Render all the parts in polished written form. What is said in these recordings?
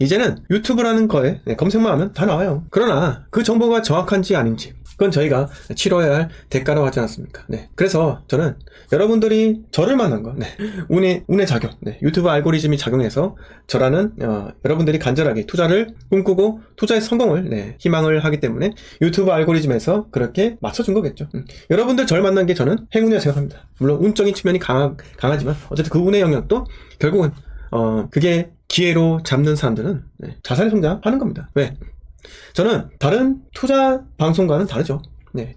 이제는 유튜브라는 거에 검색만 하면 다 나와요. 그러나 그 정보가 정확한지 아닌지 그건 저희가 치러야 할 대가라고 하지 않았습니까? 네. 그래서 저는 여러분들이 저를 만난 거, 운의 작용, 유튜브 알고리즘이 작용해서 저라는 여러분들이 간절하게 투자를 꿈꾸고 투자의 성공을 희망을 하기 때문에 유튜브 알고리즘에서 그렇게 맞춰준 거겠죠. 여러분들 저를 만난 게 저는 행운이라고 생각합니다. 물론 운적인 측면이 강하지만 어쨌든 그 운의 영역도 결국은 그게 기회로 잡는 사람들은 자산의 성장하는 겁니다. 왜? 저는 다른 투자 방송과는 다르죠.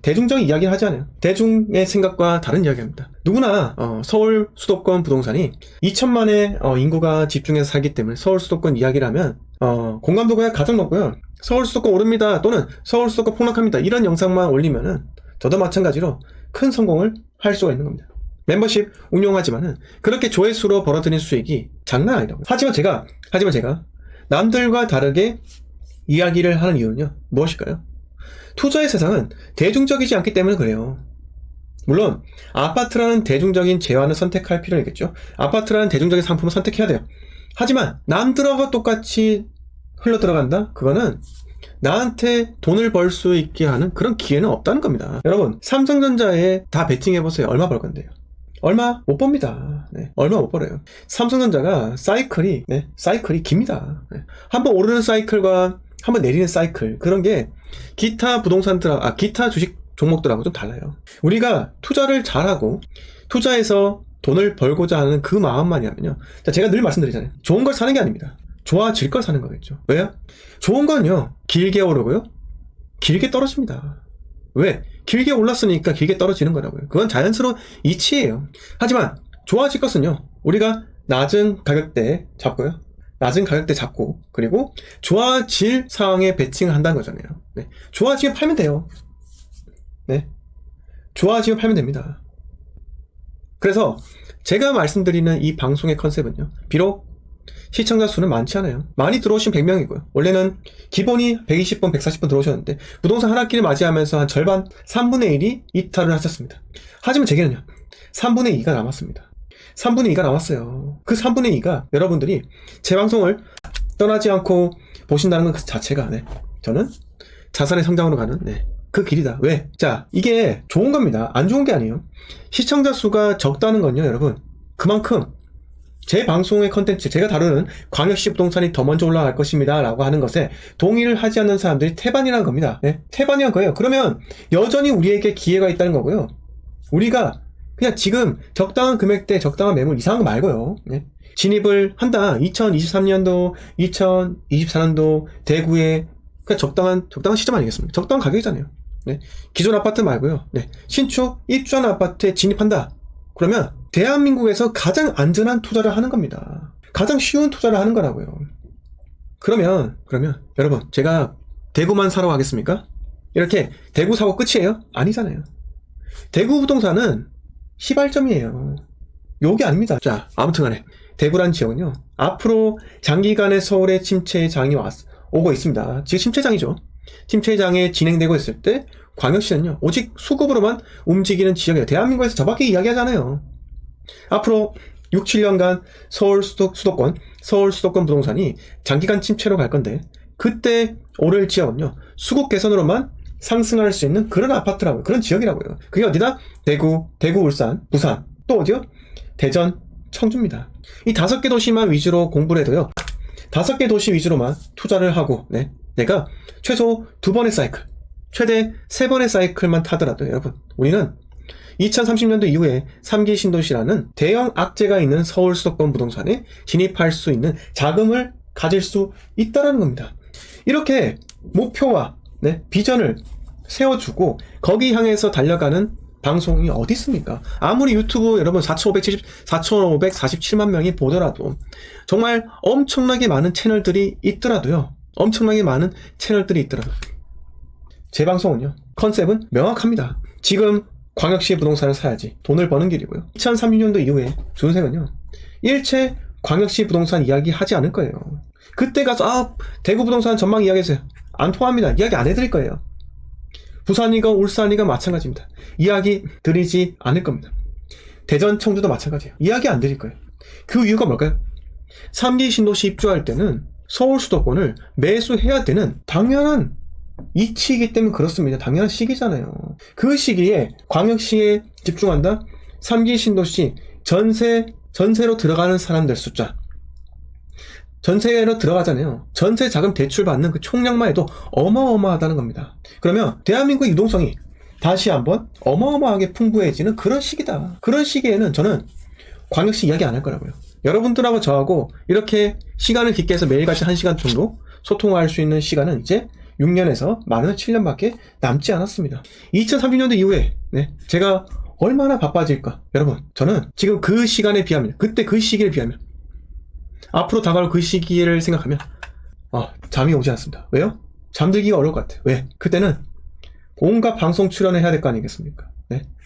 대중적인 이야기를 하지 않아요. 대중의 생각과 다른 이야기입니다. 누구나 서울 수도권 부동산이 2천만의 인구가 집중해서 살기 때문에 서울 수도권 이야기를 하면 공감도가 가장 높고요. 서울 수도권 오릅니다 또는 서울 수도권 폭락합니다 이런 영상만 올리면은 저도 마찬가지로 큰 성공을 할 수가 있는 겁니다. 멤버십 운용하지만은 그렇게 조회수로 벌어들인 수익이 장난 아니라고요. 하지만 제가 남들과 다르게 이야기를 하는 이유는요, 무엇일까요? 투자의 세상은 대중적이지 않기 때문에 그래요. 물론 아파트라는 대중적인 재화는 선택할 필요는 있겠죠. 아파트라는 대중적인 상품을 선택해야 돼요. 하지만 남들하고 똑같이 흘러들어간다? 그거는 나한테 돈을 벌 수 있게 하는 그런 기회는 없다는 겁니다. 여러분, 삼성전자에 다 베팅해보세요. 얼마 벌 건데요? 얼마 못 법니다. 얼마 못 벌어요. 삼성전자가 사이클이 깁니다. 한번 오르는 사이클과 한번 내리는 사이클, 그런 게 기타 기타 주식 종목들하고 좀 달라요. 우리가 투자를 잘하고 투자해서 돈을 벌고자 하는 그 마음만이라면요, 제가 늘 말씀드리잖아요. 좋은 걸 사는 게 아닙니다. 좋아질 걸 사는 거겠죠. 왜요? 좋은 건요, 길게 오르고요, 길게 떨어집니다. 왜? 길게 올랐으니까 길게 떨어지는 거라고요. 그건 자연스러운 이치예요. 하지만 좋아질 것은요, 우리가 낮은 가격대에 잡고 그리고 좋아질 상황에 배팅을 한다는 거잖아요. 좋아지면 팔면 돼요. 좋아지면 팔면 됩니다. 그래서 제가 말씀드리는 이 방송의 컨셉은요, 비록 시청자 수는 많지 않아요. 많이 들어오신 100명이고요. 원래는 기본이 120분, 140분 들어오셨는데 부동산 하락기를 맞이하면서 한 절반, 3분의 1이 이탈을 하셨습니다. 하지만 제게는요, 3분의 2가 남았습니다. 3분의 2가 남았어요. 그 3분의 2가 여러분들이 제 방송을 떠나지 않고 보신다는 것 자체가 저는 자산의 성장으로 가는 그 길이다. 왜? 자, 이게 좋은 겁니다. 안 좋은 게 아니에요. 시청자 수가 적다는 건요, 여러분, 그만큼 제 방송의 컨텐츠, 제가 다루는 광역시 부동산이 더 먼저 올라갈 것입니다 라고 하는 것에 동의를 하지 않는 사람들이 태반이라는 겁니다. 태반이란 거예요. 그러면 여전히 우리에게 기회가 있다는 거고요. 우리가 그냥 지금 적당한 금액대, 적당한 매물, 이상한 거 말고요, 진입을 한다. 2023년도, 2024년도 대구에 그냥 적당한 시점 아니겠습니까? 적당한 가격이잖아요. 기존 아파트 말고요, 신축 입주한 아파트에 진입한다. 그러면 대한민국에서 가장 안전한 투자를 하는 겁니다. 가장 쉬운 투자를 하는 거라고요. 그러면 여러분, 제가 대구만 사러 가겠습니까? 이렇게 대구 사고 끝이에요? 아니잖아요. 대구 부동산은 시발점이에요. 요게 아닙니다. 자, 아무튼 간에 대구란 지역은요, 앞으로 장기간의 서울의 침체의 장이 오고 있습니다. 지금 침체장이죠. 침체장에 진행되고 있을 때 광역시는요, 오직 수급으로만 움직이는 지역이에요. 대한민국에서 저밖에 이야기하잖아요. 앞으로 6, 7년간 서울 수도권 부동산이 장기간 침체로 갈 건데, 그때 오를 지역은요, 수급 개선으로만 상승할 수 있는 그런 아파트라고요. 그런 지역이라고요. 그게 어디다? 대구, 울산, 부산, 또 어디요? 대전, 청주입니다. 이 5개 도시만 위주로 공부를 해도요, 5개 도시 위주로만 투자를 하고, 내가 최소 2번의 사이클, 최대 3번의 사이클만 타더라도 여러분, 우리는 2030년도 이후에 3기 신도시라는 대형 악재가 있는 서울 수도권 부동산에 진입할 수 있는 자금을 가질 수 있다는 겁니다. 이렇게 목표와 비전을 세워주고 거기 향해서 달려가는 방송이 어디 있습니까? 아무리 유튜브 여러분 4,547만 명이 보더라도, 정말 엄청나게 많은 채널들이 있더라도요, 제 방송은요, 컨셉은 명확합니다. 지금 광역시 부동산을 사야지 돈을 버는 길이고요. 2030년도 이후에 준생은요, 일체 광역시 부동산 이야기 하지 않을 거예요. 그때 가서 대구 부동산 전망 이야기해주세요. 안 통합니다. 이야기 안 해드릴 거예요. 부산이건 울산이건 마찬가지입니다. 이야기 드리지 않을 겁니다. 대전, 청주도 마찬가지예요. 이야기 안 드릴 거예요. 그 이유가 뭘까요? 3기 신도시 입주할 때는 서울 수도권을 매수해야 되는 당연한 이치이기 때문에 그렇습니다. 당연한 시기잖아요. 그 시기에 광역시에 집중한다? 3기 신도시 전세로 들어가는 사람들 숫자, 전세로 들어가잖아요. 전세 자금 대출 받는 그 총량만 해도 어마어마하다는 겁니다. 그러면 대한민국 유동성이 다시 한번 어마어마하게 풍부해지는 그런 시기다. 그런 시기에는 저는 광역시 이야기 안 할 거라고요. 여러분들하고 저하고 이렇게 시간을 깊게 해서 매일같이 1시간 정도 소통할 수 있는 시간은 이제 6년에서 많으면 7년밖에 남지 않았습니다. 2030년도 이후에 제가 얼마나 바빠질까? 여러분, 저는 지금 그 시간에 비하면, 그때 그 시기에 비하면 앞으로 다가올 그 시기를 생각하면 잠이 오지 않습니다. 왜요? 잠들기가 어려울 것 같아요. 왜? 그때는 온갖 방송 출연을 해야 될 거 아니겠습니까?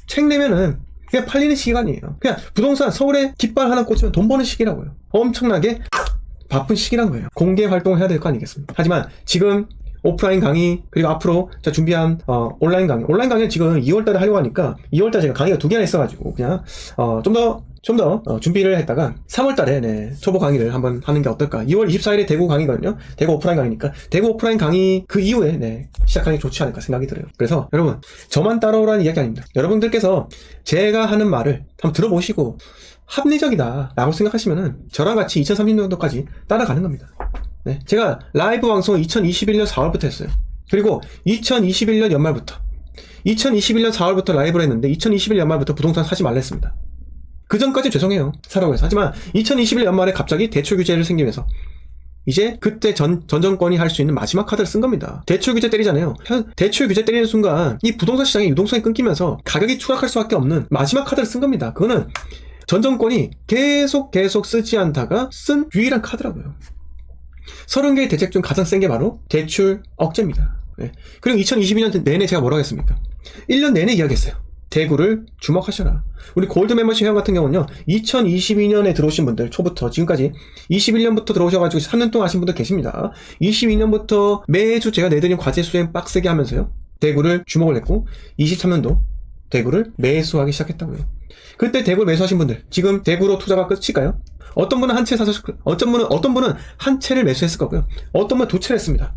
책 내면은 그냥 팔리는 시간이에요. 그냥 부동산 서울에 깃발 하나 꽂히면 돈 버는 시기라고요. 엄청나게 바쁜 시기란 거예요. 공개 활동을 해야 될 거 아니겠습니까? 하지만 지금 오프라인 강의, 그리고 앞으로 제가 준비한 온라인 강의는 지금 2월달에 하려고 하니까 2월달에 제가 강의가 2개나 있어가지고 그냥 좀 더 준비를 했다가 3월달에 초보 강의를 한번 하는 게 어떨까. 2월 24일에 대구 강의거든요. 대구 오프라인 강의니까 대구 오프라인 강의 그 이후에 시작하는 게 좋지 않을까 생각이 들어요. 그래서 여러분, 저만 따라오라는 이야기 아닙니다. 여러분들께서 제가 하는 말을 한번 들어보시고 합리적이다 라고 생각하시면은 저랑 같이 2030년도까지 따라가는 겁니다. 제가 라이브 방송을 2021년 4월부터 했어요. 그리고 2021년 연말부터 2021년 4월부터 라이브를 했는데 2021년 연말부터 부동산 사지 말라 했습니다. 그 전까지 죄송해요. 사라고 해서. 하지만 2021년 연말에 갑자기 대출 규제를 생기면서 이제 그때 전 정권이 할 수 있는 마지막 카드를 쓴 겁니다. 대출 규제 때리잖아요. 대출 규제 때리는 순간 이 부동산 시장의 유동성이 끊기면서 가격이 추락할 수밖에 없는 마지막 카드를 쓴 겁니다. 그거는 전 정권이 계속 쓰지 않다가 쓴 유일한 카드라고요. 30개의 대책 중 가장 센 게 바로 대출 억제입니다. 그리고 2022년 내내 제가 뭐라고 했습니까? 1년 내내 이야기했어요. 대구를 주목하셔라. 우리 골드 멤버십 회원 같은 경우는요, 2022년에 들어오신 분들, 초부터 지금까지 21년부터 들어오셔가지고 3년 동안 하신 분들 계십니다. 22년부터 매주 제가 내드린 과제 수행 빡세게 하면서요, 대구를 주목을 했고 23년도 대구를 매수하기 시작했다고요. 그때 대구를 매수하신 분들, 지금 대구로 투자가 끝일까요? 어떤 분은 한 채 사서, 어떤 분은 한 채를 매수했을 거고요. 어떤 분은 두 채를 했습니다.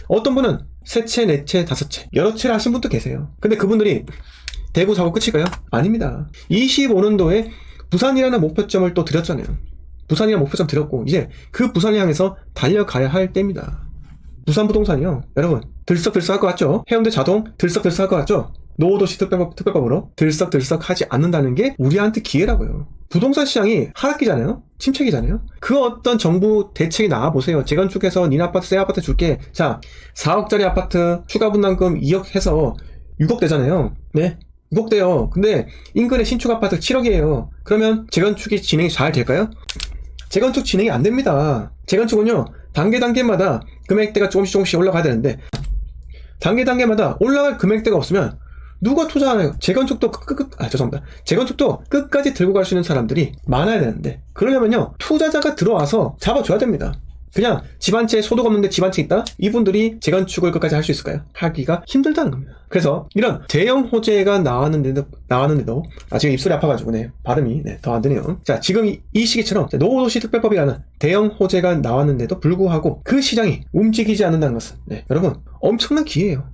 어떤 분은 세 채, 네 채, 다섯 채, 여러 채를 하신 분도 계세요. 근데 그분들이 대구 사고 끝일까요? 아닙니다. 25년도에 부산이라는 목표점을 또 드렸잖아요. 부산이라는 목표점 드렸고, 이제 그 부산을 향해서 달려가야 할 때입니다. 부산 부동산이요, 여러분, 들썩들썩할 것 같죠? 해운대 자동 들썩들썩할 것 같죠? 노후도시 특별법으로 들썩들썩 하지 않는다는 게 우리한테 기회라고요. 부동산 시장이 하락기잖아요? 침체기잖아요? 그 어떤 정부 대책이 나와보세요. 재건축해서 니네 아파트, 새 아파트 줄게. 자, 4억짜리 아파트 추가 분담금 2억 해서 6억 되잖아요. 6억 돼요. 근데 인근의 신축 아파트 7억이에요. 그러면 재건축이 진행이 잘 될까요? 재건축 진행이 안 됩니다. 재건축은요, 단계마다 금액대가 조금씩 올라가야 되는데, 단계마다 올라갈 금액대가 없으면 누가 투자하나요? 재건축도 재건축도 끝까지 들고 갈 수 있는 사람들이 많아야 되는데, 그러려면요, 투자자가 들어와서 잡아줘야 됩니다. 그냥 집 한 채, 소득 없는데 집 한 채 있다? 이분들이 재건축을 끝까지 할 수 있을까요? 하기가 힘들다는 겁니다. 그래서 이런 대형 호재가 나왔는데도 지금 입술이 아파가지고 발음이 더 안 되네요. 자, 지금 이 시기처럼 노후도시 특별법이라는 대형 호재가 나왔는데도 불구하고 그 시장이 움직이지 않는다는 것은 여러분, 엄청난 기회예요.